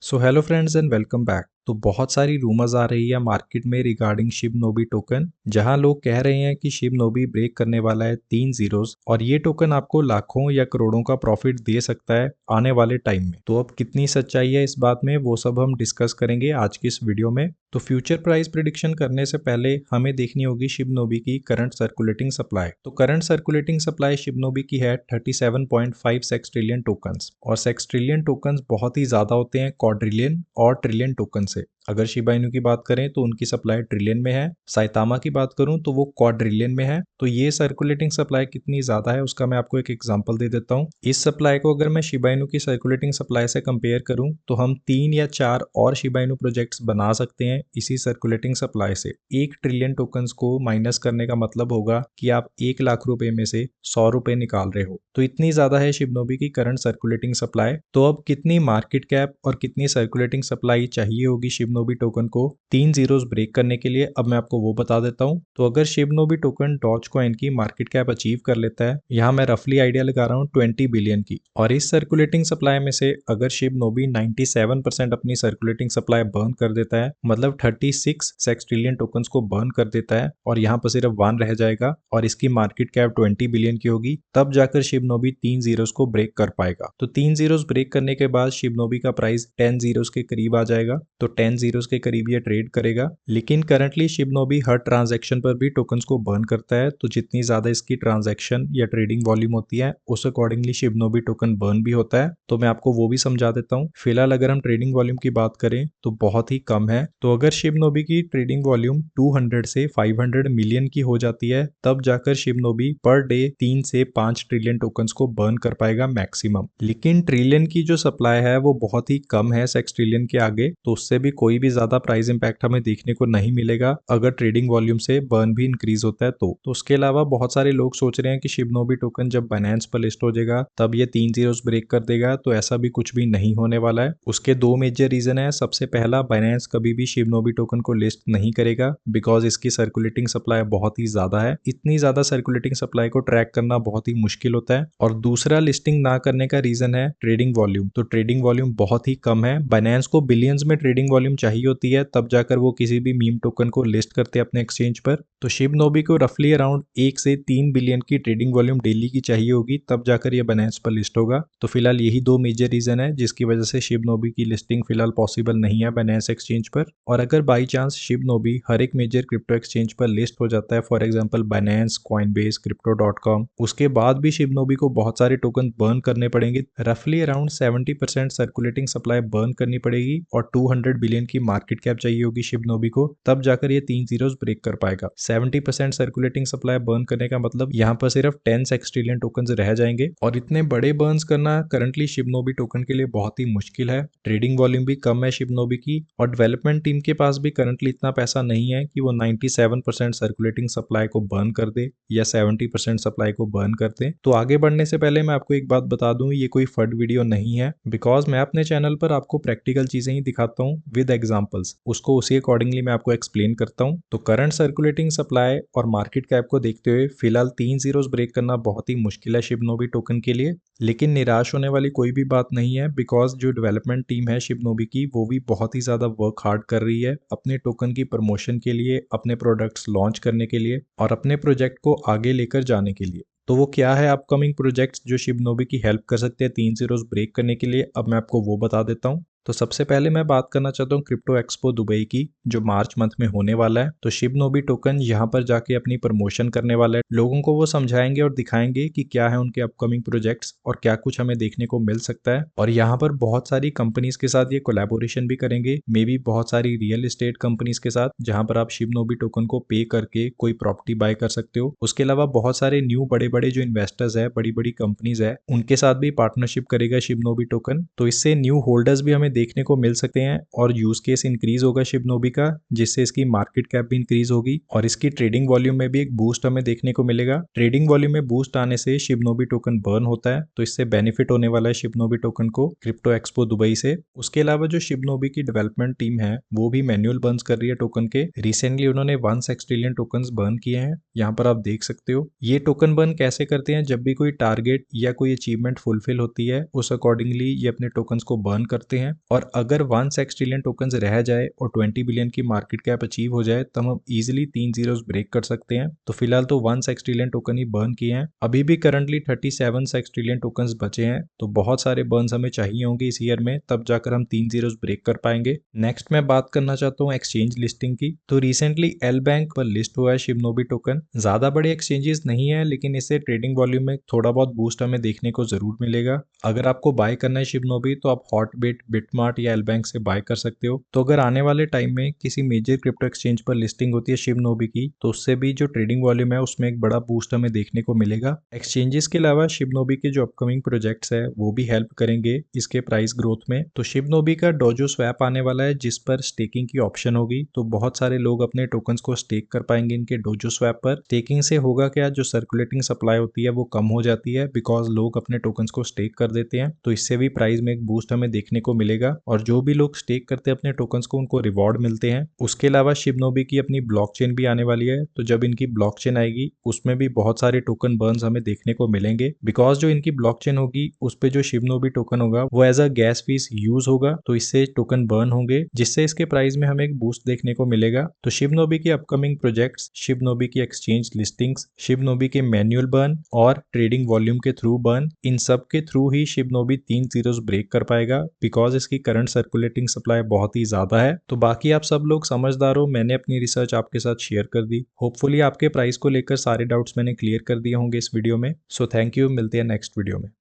So hello friends and welcome back. तो बहुत सारी रूमर्स आ रही है मार्केट में रिगार्डिंग शिब नोबी टोकन, जहां लोग कह रहे हैं कि शिब नोबी ब्रेक करने वाला है 3 जीरोस और ये टोकन आपको लाखों या करोड़ों का प्रॉफिट दे सकता है आने वाले टाइम में। तो अब कितनी सच्चाई है इस बात में, वो सब हम डिस्कस करेंगे आज की इस वीडियो में। तो फ्यूचर प्राइस प्रिडिक्शन करने से पहले हमें देखनी होगी शिब नोबी की करंट सर्कुलेटिंग सप्लाई। तो करंट सर्कुलेटिंग सप्लाई शिब नोबी की है 37.5 सेक्सट्रिलियन टोकन्स, और सेक्सट्रिलियन टोकन्स बहुत ही ज्यादा होते हैं क्वाड्रिलियन और ट्रिलियन टोकन से। अगर शिबा इनू की बात करें तो उनकी सप्लाई ट्रिलियन में है, साइतामा की बात करूं तो वो क्वाड्रिलियन में है। तो ये सर्कुलेटिंग सप्लाई कितनी ज्यादा है उसका मैं आपको एक एग्जांपल दे देता हूं। इस सप्लाई को अगर मैं शिबा इनू की सर्कुलेटिंग सप्लाई से कंपेयर करूं तो हम 3 या 4 और शिबा इनू प्रोजेक्ट्स बना सकते हैं इसी सर्कुलेटिंग सप्लाई से। 1 ट्रिलियन टोकन्स को माइनस करने का मतलब होगा कि आप 1 लाख रुपए में से 100 रुपए निकाल रहे हो। तो इतनी ज्यादा है शिब नोबी की करंट सर्कुलेटिंग सप्लाई। तो अब कितनी मार्केट कैप और कितनी सर्कुलेटिंग सप्लाई चाहिए होगी शिब नोबी टोकन को 3 जीरोस ब्रेक करने के लिए, अब मैं आपको वो बता देता हूं। तो अगर शिब नोबी टोकन डॉज कॉइन की मार्केट कैप अचीव कर लेता है, यहाँ मैं रफली आइडिया लगा रहा हूँ 20 बिलियन की, और इस सर्कुलेटिंग सप्लाई में से अगर शिब नोबी 97% अपनी सर्कुलेटिंग सप्लाई बर्न कर देता है, मतलब 36 सेक्सट्रिलियन टोकन्स को बर्न कर देता है, और यहाँ पर सिर्फ 1 रह जाएगा और इसकी मार्केट कैप 20 बिलियन की होगी, तब जाकर शिब नोबी 3 जीरोस को ब्रेक कर पाएगा। तो 3 जीरोस ब्रेक करने के बाद शिब नोबी का प्राइस 10 जीरोस के करीब आ जाएगा। तो 10 जीरोस के करीब ये ट्रेड करेगा। लेकिन करंटली शिब नोबी हर ट्रांजैक्शन पर भी टोकन्स को बर्न करता है, तो जितनी ज्यादा इसकी ट्रांजैक्शन या ट्रेडिंग वॉल्यूम होती है उस अकॉर्डिंगली शिब नोबी टोकन बर्न भी होता है। तो मैं आपको वो भी समझा देता हूँ। फिलहाल अगर हम ट्रेडिंग वॉल्यूम की बात करें तो बहुत ही कम है। तो अगर शिब नोबी की ट्रेडिंग वॉल्यूम 200 से 500 मिलियन की हो जाती है, तब जाकर शिब नोबी पर डे 3 से 5 ट्रिलियन टोकन्स को बर्न कर पाएगा मैक्सिमम। लेकिन ट्रिलियन की जो सप्लाई है वो बहुत ही कम है सेक्सट्रिलियन के आगे, तो उससे भी कोई भी ज्यादा प्राइस इंपैक्ट हमें देखने को नहीं मिलेगा अगर ट्रेडिंग वॉल्यूम से बर्न भी इंक्रीज होता है। तो उसके अलावा बहुत सारे लोग सोच रहे हैं कि शिब नोबी टोकन जब बाइनेंस पर लिस्ट हो जाएगा तब ये 3 जीरोस ब्रेक कर देगा, तो ऐसा भी कुछ भी नहीं होने वाला है। उसके दो मेजर रीजन है। सबसे पहला, बाइनेंस कभी भी शिब नोबी टोकन को लिस्ट नहीं करेगा बिकॉज इसकी सर्कुलेटिंग सप्लाई बहुत ही ज्यादा है। इतनी ज्यादा सर्कुलेटिंग सप्लाई को ट्रैक करना बहुत ही मुश्किल होता है। और दूसरा, लिस्टिंग ना करने का रीजन है ट्रेडिंग वॉल्यूम। तो ट्रेडिंग वॉल्यूम बहुत ही कम है। बाइनेंस को बिलियंस में ट्रेडिंग वॉल्यूम चाहिए होती है तब जाकर वो किसी भी मीम टोकन को लिस्ट करते हैं अपने एक्सचेंज पर। तो शिब नोबी को रफली अराउंड 1 से 3 बिलियन की ट्रेडिंग वॉल्यूम डेली की चाहिए होगी, तब जाकर ये बाइनेंस पर लिस्ट होगा। तो फिलहाल यही दो मेजर रीजन है जिसकी वजह से शिब नोबी की लिस्टिंग फिलहाल पॉसिबल नहीं है बाइनेंस एक्सचेंज पर। और अगर बाई चांस शिब नोबी हर एक मेजर क्रिप्टो एक्सचेंज पर लिस्ट हो जाता है, for example Binance, Coinbase, crypto.com, उसके बाद भी शिब नोबी को बहुत सारे टोकन बर्न करने पड़ेंगे। रफली अराउंड 70% सर्कुलेटिंग सप्लाई बर्न करनी पड़ेगी और 200 बिलियन की मार्केट कैप चाहिए होगी शिब नोबी को, तब जाकर ये 3 जीरोस ब्रेक कर पाएगा। 70% सर्कुलेटिंग सप्लाई बर्न करने का मतलब यहाँ पर सिर्फ 10 सेक्सट्रिलियन टोकन रह जाएंगे, और इतने बड़े बर्न्स करना करंटली शिब नोबी टोकन के लिए बहुत ही मुश्किल है। ट्रेडिंग वॉल्यूम भी कम है शिब नोबी की, और डेवलपमेंट टीम के पास भी करंटली इतना पैसा नहीं है कि वो 97% सर्कुलेटिंग सप्लाई को बर्न कर दे या 70% सप्लाई को बर्न कर दे। तो आगे बढ़ने से पहले मैं आपको एक बात बता दूं, ये कोई फड वीडियो नहीं है, बिकॉज मैं अपने चैनल पर आपको प्रैक्टिकल चीजें ही दिखाता हूँ विद एग्जांपल्स, उसको उसी अकॉर्डिंगली मैं आपको एक्सप्लेन करता हूँ। तो करंट सर्कुलेटिंग सप्लाई और मार्केट कैप को देखते हुए फिलहाल 3 जीरोस ब्रेक करना बहुत ही मुश्किल है शिब नोबी टोकन के लिए। लेकिन निराश होने वाली कोई भी बात नहीं है, बिकॉज जो डेवलपमेंट टीम है शिब नोबी की वो भी बहुत ही ज्यादा वर्क हार्ड कर रही है अपने टोकन की प्रमोशन के लिए, अपने प्रोडक्ट्स लॉन्च करने के लिए और अपने प्रोजेक्ट को आगे लेकर जाने के लिए। तो वो क्या है अपकमिंग प्रोजेक्ट्स जो शिब नोबी की हेल्प कर सकते हैं 3 जीरोस ब्रेक करने के लिए, अब मैं आपको वो बता देता हूँ। तो सबसे पहले मैं बात करना चाहता हूँ क्रिप्टो एक्सपो दुबई की, जो मार्च मंथ में होने वाला है। तो शिब नोबी टोकन यहाँ पर जाके अपनी प्रमोशन करने वाला है, लोगों को वो समझाएंगे और दिखाएंगे कि क्या है उनके अपकमिंग प्रोजेक्ट्स और क्या कुछ हमें देखने को मिल सकता है। और यहाँ पर बहुत सारी कंपनीज के साथ ये कोलैबोरेशन भी करेंगे, मे बी बहुत सारी रियल एस्टेट कंपनीज के साथ, जहां पर आप शिब नोबी टोकन को पे करके कोई प्रॉपर्टी बाय कर सकते हो। उसके अलावा बहुत सारे न्यू बड़े बड़े जो इन्वेस्टर्स है, बड़ी बड़ी कंपनीज है, उनके साथ भी पार्टनरशिप करेगा शिब नोबी टोकन। तो इससे न्यू होल्डर्स भी हमें देखने को मिल सकते हैं और यूज केस इंक्रीज होगा शिब नोबी का, जिससे इसकी मार्केट कैप भी इंक्रीज होगी और इसकी ट्रेडिंग वॉल्यूम में भी एक बूस्ट हमें देखने को मिलेगा। ट्रेडिंग वॉल्यूम में बूस्ट आने से शिब नोबी टोकन बर्न होता है, तो इससे बेनिफिट होने वाला है शिब नोबी टोकन को क्रिप्टो एक्सपो दुबई से। उसके अलावा जो शिब नोबी की डेवलपमेंट टीम है वो भी मैनुअल बर्न्स कर रही है टोकन के। रिसेंटली उन्होंने 1 सेक्सट्रिलियन टोकन्स बर्न किए हैं, यहाँ पर आप देख सकते हो। ये टोकन बर्न कैसे करते हैं, जब भी कोई टारगेट या कोई अचीवमेंट फुलफिल होती है उस अकॉर्डिंगली ये अपने टोकन्स को बर्न करते हैं। और अगर 1 ट्रिलियन टोकन रह जाए और 20 बिलियन की मार्केट कैप अचीव हो जाए तब हम इजिली 3 जीरोस ब्रेक कर सकते हैं। तो फिलहाल तो 1 ट्रिलियन टोकन ही बर्न किए हैं, अभी भी करंटली 37 ट्रिलियन टोकन बचे हैं, तो बहुत सारे बर्न्स हमें चाहिए होंगे इस ईयर में, तब जाकर हम 3 जीरोस ब्रेक कर पाएंगे। नेक्स्ट मैं बात करना चाहता हूँ एक्सचेंज लिस्टिंग की। तो रिसेंटली एल बैंक पर लिस्ट हुआ है शिबनोबी टोकन। ज्यादा बड़े एक्सचेंजेस नहीं है, लेकिन इससे ट्रेडिंग वॉल्यूम में थोड़ा बहुत बूस्ट हमें देखने को जरूर मिलेगा। अगर आपको बाय करना है शिबनोबी तो आप हॉटबिट, बिटमार्ट या एल बैंक से बाय कर सकते हो। तो अगर आने वाले टाइम में किसी मेजर क्रिप्टो एक्सचेंज पर लिस्टिंग होती है शिबनोबी की, तो उससे भी जो ट्रेडिंग वॉल्यूम है उसमें एक बड़ा बूस्ट हमें देखने को मिलेगा। एक्सचेंजेस के अलावा शिबनोबी के जो अपकमिंग प्रोजेक्ट्स है वो भी हेल्प करेंगे इसके प्राइस ग्रोथ में। तो शिबनोबी का डोजो स्वैप आने वाला है जिस पर स्टेकिंग की ऑप्शन होगी, तो बहुत सारे लोग अपने टोकन्स को स्टेक कर पाएंगे इनके डोजो स्वैप पर। स्टेकिंग से होगा क्या, जो सर्कुलेटिंग सप्लाई होती है वो कम हो जाती है बिकॉज लोग अपने टोकन्स को स्टेक कर देते हैं, तो इससे भी प्राइस में एक बूस्ट हमें देखने को मिलेगा। और जो भी लोग स्टेक करते हैं अपने टोकन्स को उनको रिवॉर्ड मिलते हैं। उसके अलावा शिबनोबी की अपनी ब्लॉकचेन भी आने वाली है, तो जब इनकी ब्लॉकचेन आएगी उसमें भी बहुत सारे टोकन बर्न्स हमें देखने को मिलेंगे बिकॉज जो इनकी ब्लॉकचेन होगी उस पे जो शिबनोबी टोकन होगा वो as a gas fees use होगा, तो इससे टोकन बर्न होंगे जिससे इसके प्राइस में हमें एक बूस्ट देखने को मिलेगा। तो शिबनोबी की अपकमिंग प्रोजेक्ट्स, शिबनोबी की एक्सचेंज लिस्टिंग्स, शिबनोबी के मैन्युअल बर्न और ट्रेडिंग वॉल्यूम के थ्रू बर्न, इन सब के थ्रू ही शिबनोबी 3 जीरोस ब्रेक कर पाएगा बिकॉज इसकी करंट सर्कुलेटिंग सप्लाई बहुत ही ज्यादा है। तो बाकी आप सब लोग समझदार हो, मैंने अपनी रिसर्च आपके साथ शेयर कर दी। होपफुली आपके प्राइस को लेकर सारे डाउट्स मैंने क्लियर कर दिए होंगे इस वीडियो में। सो थैंक यू, मिलते हैं नेक्स्ट वीडियो में।